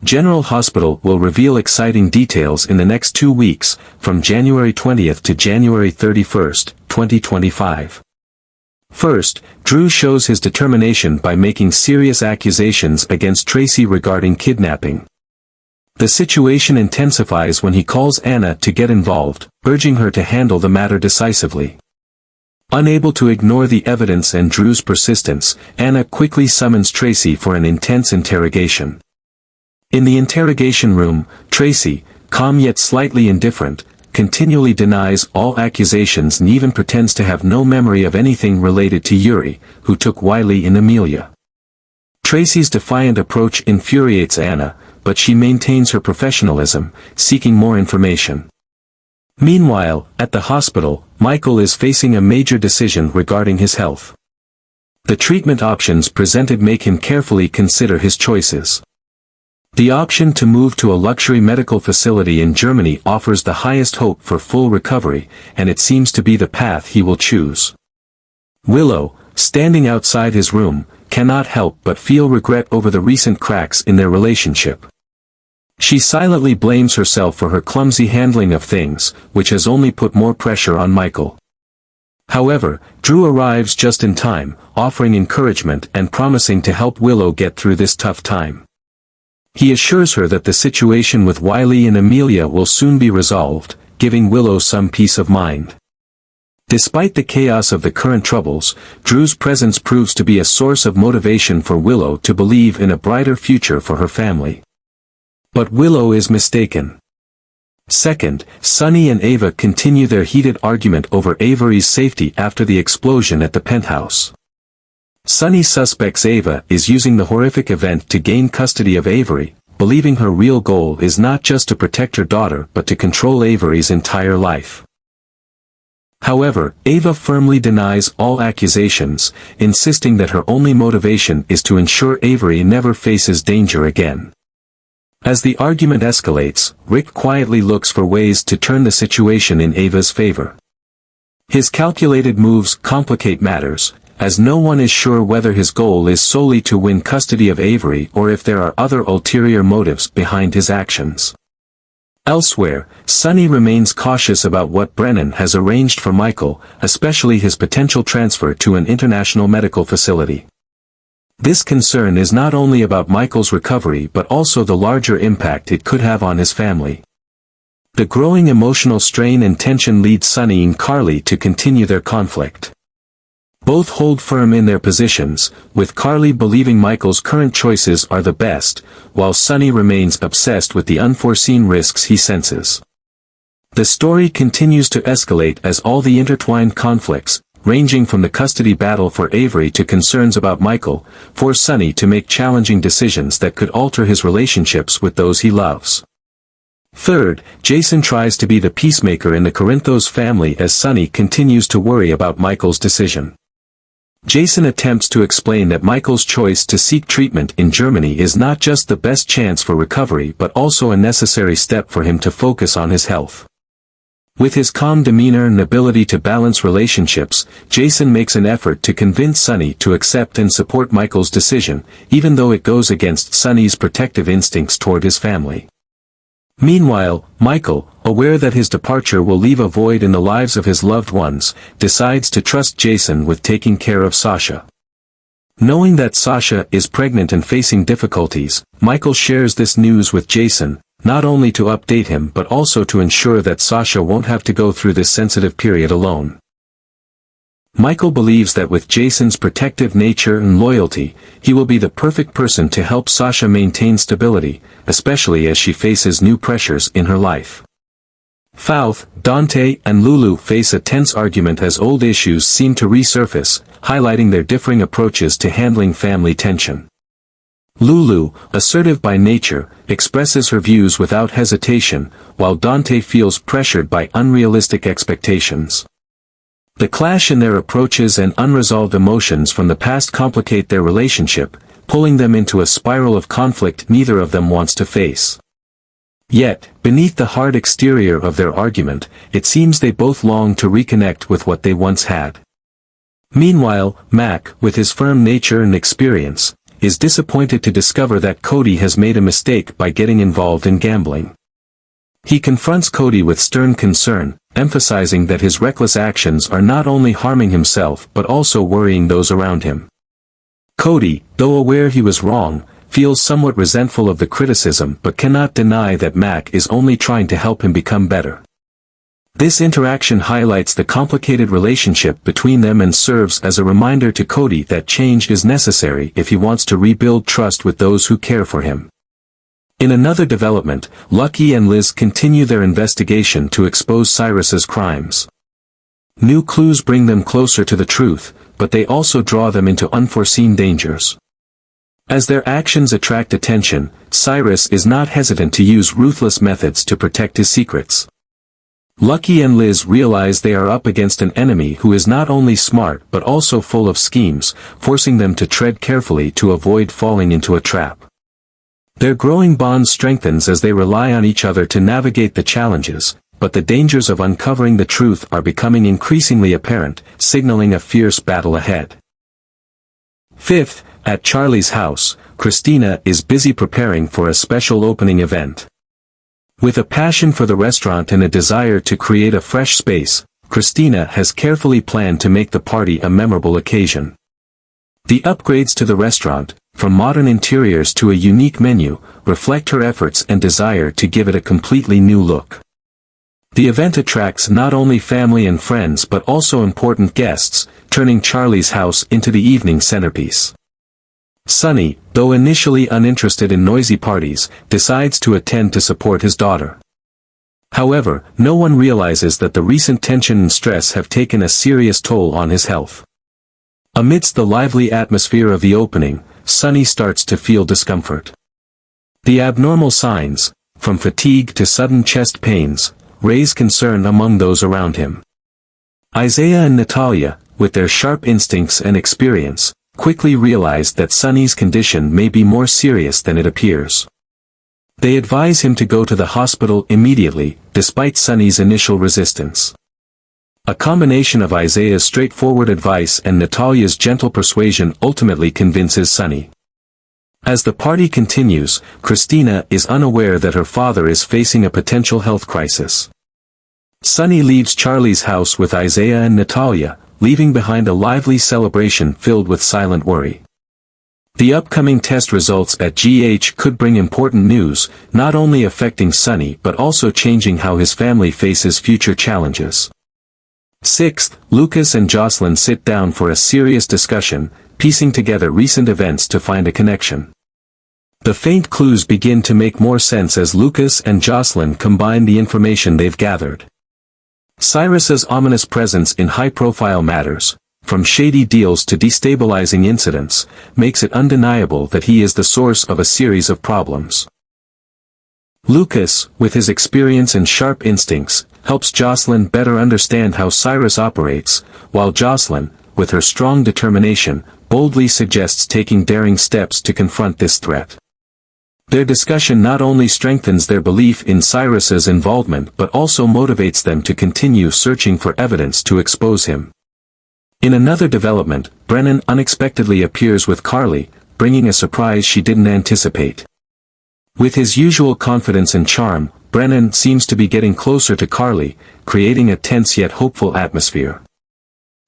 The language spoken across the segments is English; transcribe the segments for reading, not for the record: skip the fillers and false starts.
General Hospital will reveal exciting details in the next 2 weeks, from January 20th to January 31st, 2025. First, Drew shows his determination by making serious accusations against Tracy regarding kidnapping. The situation intensifies when he calls Anna to get involved, urging her to handle the matter decisively. Unable to ignore the evidence and Drew's persistence, Anna quickly summons Tracy for an intense interrogation. In the interrogation room, Tracy, calm yet slightly indifferent, continually denies all accusations and even pretends to have no memory of anything related to Yuri, who took Wiley and Amelia. Tracy's defiant approach infuriates Anna, but she maintains her professionalism, seeking more information. Meanwhile, at the hospital, Michael is facing a major decision regarding his health. The treatment options presented make him carefully consider his choices. The option to move to a luxury medical facility in Germany offers the highest hope for full recovery, and it seems to be the path he will choose. Willow, standing outside his room, cannot help but feel regret over the recent cracks in their relationship. She silently blames herself for her clumsy handling of things, which has only put more pressure on Michael. However, Drew arrives just in time, offering encouragement and promising to help Willow get through this tough time. He assures her that the situation with Wiley and Amelia will soon be resolved, giving Willow some peace of mind. Despite the chaos of the current troubles, Drew's presence proves to be a source of motivation for Willow to believe in a brighter future for her family. But Willow is mistaken. Second, Sunny and Ava continue their heated argument over Avery's safety after the explosion at the penthouse. Sunny suspects Ava is using the horrific event to gain custody of Avery, believing her real goal is not just to protect her daughter but to control Avery's entire life. However, Ava firmly denies all accusations, insisting that her only motivation is to ensure Avery never faces danger again. As the argument escalates, Rick quietly looks for ways to turn the situation in Ava's favor. His calculated moves complicate matters, as no one is sure whether his goal is solely to win custody of Avery or if there are other ulterior motives behind his actions. Elsewhere, Sunny remains cautious about what Brennan has arranged for Michael, especially his potential transfer to an international medical facility. This concern is not only about Michael's recovery but also the larger impact it could have on his family. The growing emotional strain and tension lead Sunny and Carly to continue their conflict. Both hold firm in their positions, with Carly believing Michael's current choices are the best, while Sunny remains obsessed with the unforeseen risks he senses. The story continues to escalate as all the intertwined conflicts, ranging from the custody battle for Avery to concerns about Michael, force Sunny to make challenging decisions that could alter his relationships with those he loves. Third, Jason tries to be the peacemaker in the Corinthos family as Sunny continues to worry about Michael's decision. Jason attempts to explain that Michael's choice to seek treatment in Germany is not just the best chance for recovery but also a necessary step for him to focus on his health. With his calm demeanor and ability to balance relationships, Jason makes an effort to convince Sunny to accept and support Michael's decision, even though it goes against Sunny's protective instincts toward his family. Meanwhile, Michael, aware that his departure will leave a void in the lives of his loved ones, decides to trust Jason with taking care of Sasha. Knowing that Sasha is pregnant and facing difficulties, Michael shares this news with Jason, not only to update him but also to ensure that Sasha won't have to go through this sensitive period alone. Michael believes that with Jason's protective nature and loyalty, he will be the perfect person to help Sasha maintain stability, especially as she faces new pressures in her life. Faust, Dante, and Lulu face a tense argument as old issues seem to resurface, highlighting their differing approaches to handling family tension. Lulu, assertive by nature, expresses her views without hesitation, while Dante feels pressured by unrealistic expectations. The clash in their approaches and unresolved emotions from the past complicate their relationship, pulling them into a spiral of conflict neither of them wants to face. Yet, beneath the hard exterior of their argument, it seems they both long to reconnect with what they once had. Meanwhile, Mac, with his firm nature and experience, is disappointed to discover that Cody has made a mistake by getting involved in gambling. He confronts Cody with stern concern, emphasizing that his reckless actions are not only harming himself but also worrying those around him. Cody, though aware he was wrong, feels somewhat resentful of the criticism but cannot deny that Mac is only trying to help him become better. This interaction highlights the complicated relationship between them and serves as a reminder to Cody that change is necessary if he wants to rebuild trust with those who care for him. In another development, Lucky and Liz continue their investigation to expose Cyrus's crimes. New clues bring them closer to the truth, but they also draw them into unforeseen dangers. As their actions attract attention, Cyrus is not hesitant to use ruthless methods to protect his secrets. Lucky and Liz realize they are up against an enemy who is not only smart but also full of schemes, forcing them to tread carefully to avoid falling into a trap. Their growing bond strengthens as they rely on each other to navigate the challenges, but the dangers of uncovering the truth are becoming increasingly apparent, signaling a fierce battle ahead. Fifth, at Charlie's house, Christina is busy preparing for a special opening event. With a passion for the restaurant and a desire to create a fresh space, Christina has carefully planned to make the party a memorable occasion. The upgrades to the restaurant, from modern interiors to a unique menu, reflect her efforts and desire to give it a completely new look. The event attracts not only family and friends but also important guests, turning Charlie's house into the evening centerpiece. Sonny, though initially uninterested in noisy parties, decides to attend to support his daughter. However, no one realizes that the recent tension and stress have taken a serious toll on his health. Amidst the lively atmosphere of the opening, Sonny starts to feel discomfort. The abnormal signs, from fatigue to sudden chest pains, raise concern among those around him. Isaiah and Natalia, with their sharp instincts and experience, quickly realize that Sonny's condition may be more serious than it appears. They advise him to go to the hospital immediately, despite Sonny's initial resistance. A combination of Isaiah's straightforward advice and Natalia's gentle persuasion ultimately convinces Sonny. As the party continues, Christina is unaware that her father is facing a potential health crisis. Sonny leaves Charlie's house with Isaiah and Natalia, leaving behind a lively celebration filled with silent worry. The upcoming test results at GH could bring important news, not only affecting Sonny but also changing how his family faces future challenges. Sixth, Lucas and Jocelyn sit down for a serious discussion, piecing together recent events to find a connection. The faint clues begin to make more sense as Lucas and Jocelyn combine the information they've gathered. Cyrus's ominous presence in high-profile matters, from shady deals to destabilizing incidents, makes it undeniable that he is the source of a series of problems. Lucas, with his experience and sharp instincts, helps Jocelyn better understand how Cyrus operates, while Jocelyn, with her strong determination, boldly suggests taking daring steps to confront this threat. Their discussion not only strengthens their belief in Cyrus's involvement but also motivates them to continue searching for evidence to expose him. In another development, Brennan unexpectedly appears with Carly, bringing a surprise she didn't anticipate. With his usual confidence and charm, Brennan seems to be getting closer to Carly, creating a tense yet hopeful atmosphere.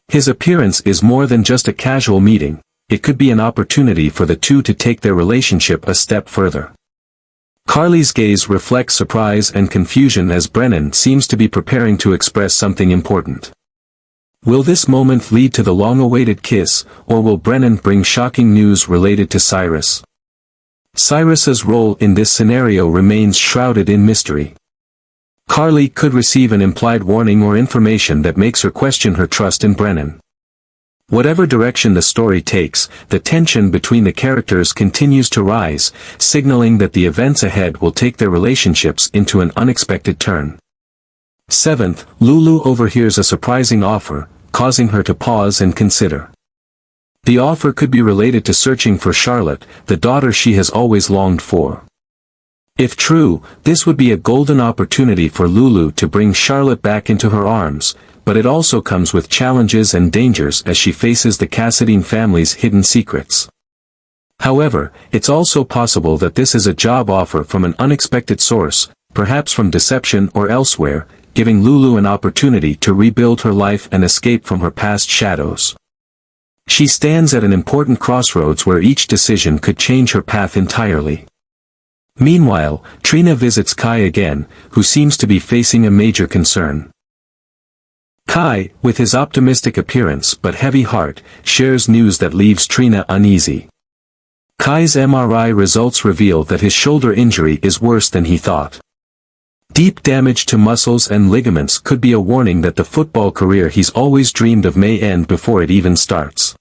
His appearance is more than just a casual meeting. It could be an opportunity for the two to take their relationship a step further. Carly's gaze reflects surprise and confusion as Brennan seems to be preparing to express something important. Will this moment lead to the long-awaited kiss, or will Brennan bring shocking news related to Cyrus? Cyrus's role in this scenario remains shrouded in mystery. Carly could receive an implied warning or information that makes her question her trust in Brennan. Whatever direction the story takes, the tension between the characters continues to rise, signaling that the events ahead will take their relationships into an unexpected turn. Seventh, Lulu overhears a surprising offer, causing her to pause and consider. The offer could be related to searching for Charlotte, the daughter she has always longed for. If true, this would be a golden opportunity for Lulu to bring Charlotte back into her arms, but it also comes with challenges and dangers as she faces the Cassadine family's hidden secrets. However, it's also possible that this is a job offer from an unexpected source, perhaps from deception or elsewhere, giving Lulu an opportunity to rebuild her life and escape from her past shadows. She stands at an important crossroads where each decision could change her path entirely. Meanwhile, Trina visits Kai again, who seems to be facing a major concern. Kai, with his optimistic appearance but heavy heart, shares news that leaves Trina uneasy. Kai's MRI results reveal that his shoulder injury is worse than he thought. Deep damage to muscles and ligaments could be a warning that the football career he's always dreamed of may end before it even starts.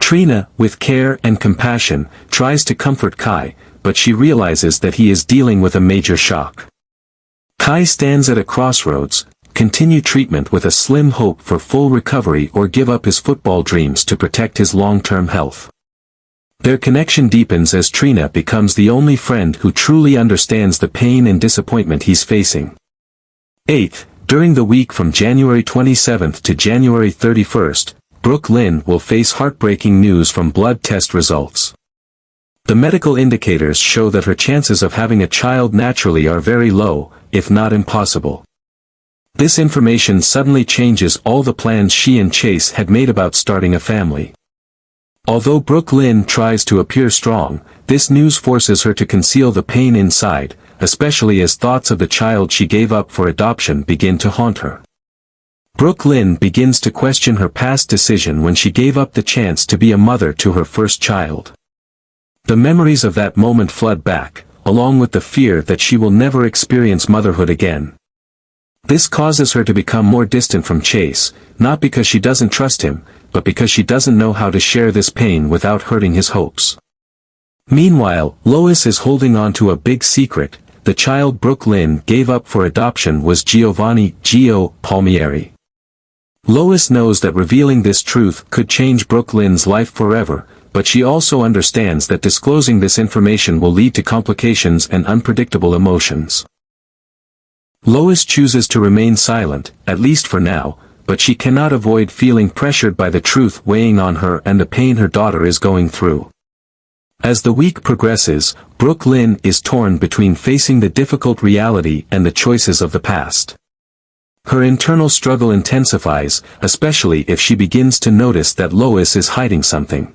Trina, with care and compassion, tries to comfort Kai, but she realizes that he is dealing with a major shock. Kai stands at a crossroads: continue treatment with a slim hope for full recovery or give up his football dreams to protect his long-term health. Their connection deepens as Trina becomes the only friend who truly understands the pain and disappointment he's facing. 8th, during the week from January 27th to January 31st, Brooke Lynn will face heartbreaking news from blood test results. The medical indicators show that her chances of having a child naturally are very low, if not impossible. This information suddenly changes all the plans she and Chase had made about starting a family. Although Brooke Lynn tries to appear strong, this news forces her to conceal the pain inside, especially as thoughts of the child she gave up for adoption begin to haunt her. Brooke Lynn begins to question her past decision when she gave up the chance to be a mother to her first child. The memories of that moment flood back, along with the fear that she will never experience motherhood again. This causes her to become more distant from Chase, not because she doesn't trust him, but because she doesn't know how to share this pain without hurting his hopes. Meanwhile, Lois is holding on to a big secret: the child Brooke Lynn gave up for adoption was Giovanni "Gio" Palmieri. Lois knows that revealing this truth could change Brooke Lynn's life forever, but she also understands that disclosing this information will lead to complications and unpredictable emotions. Lois chooses to remain silent, at least for now, but she cannot avoid feeling pressured by the truth weighing on her and the pain her daughter is going through. As the week progresses, Brooke Lynn is torn between facing the difficult reality and the choices of the past. Her internal struggle intensifies, especially if she begins to notice that Lois is hiding something.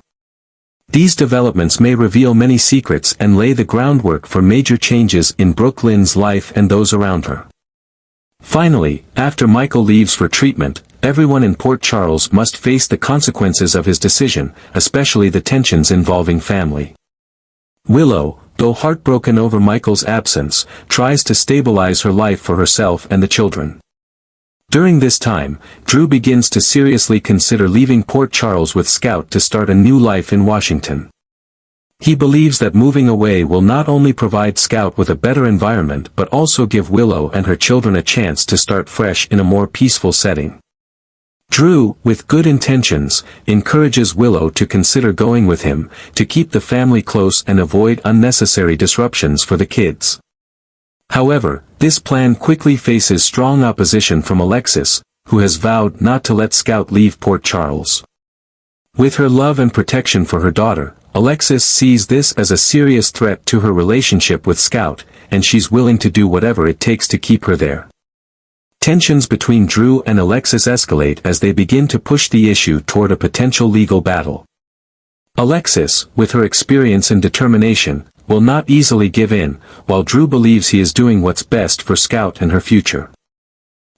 These developments may reveal many secrets and lay the groundwork for major changes in Brooke Lynn's life and those around her. Finally, after Michael leaves for treatment, everyone in Port Charles must face the consequences of his decision, especially the tensions involving family. Willow, though heartbroken over Michael's absence, tries to stabilize her life for herself and the children. During this time, Drew begins to seriously consider leaving Port Charles with Scout to start a new life in Washington. He believes that moving away will not only provide Scout with a better environment but also give Willow and her children a chance to start fresh in a more peaceful setting. Drew, with good intentions, encourages Willow to consider going with him, to keep the family close and avoid unnecessary disruptions for the kids. However, this plan quickly faces strong opposition from Alexis, who has vowed not to let Scout leave Port Charles. With her love and protection for her daughter, Alexis sees this as a serious threat to her relationship with Scout, and she's willing to do whatever it takes to keep her there. Tensions between Drew and Alexis escalate as they begin to push the issue toward a potential legal battle. Alexis, with her experience and determination, will not easily give in, while Drew believes he is doing what's best for Scout and her future.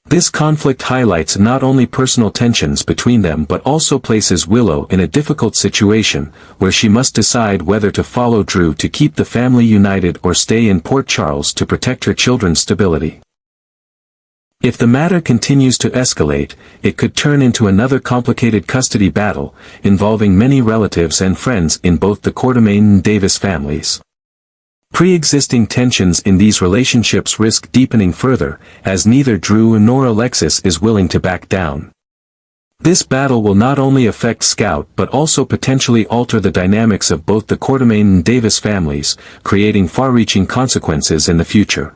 This conflict highlights not only personal tensions between them but also places Willow in a difficult situation, where she must decide whether to follow Drew to keep the family united or stay in Port Charles to protect her children's stability. If the matter continues to escalate, it could turn into another complicated custody battle, involving many relatives and friends in both the Quartermaine and Davis families. Pre-existing tensions in these relationships risk deepening further, as neither Drew nor Alexis is willing to back down. This battle will not only affect Scout but also potentially alter the dynamics of both the Quartermaine and Davis families, creating far-reaching consequences in the future.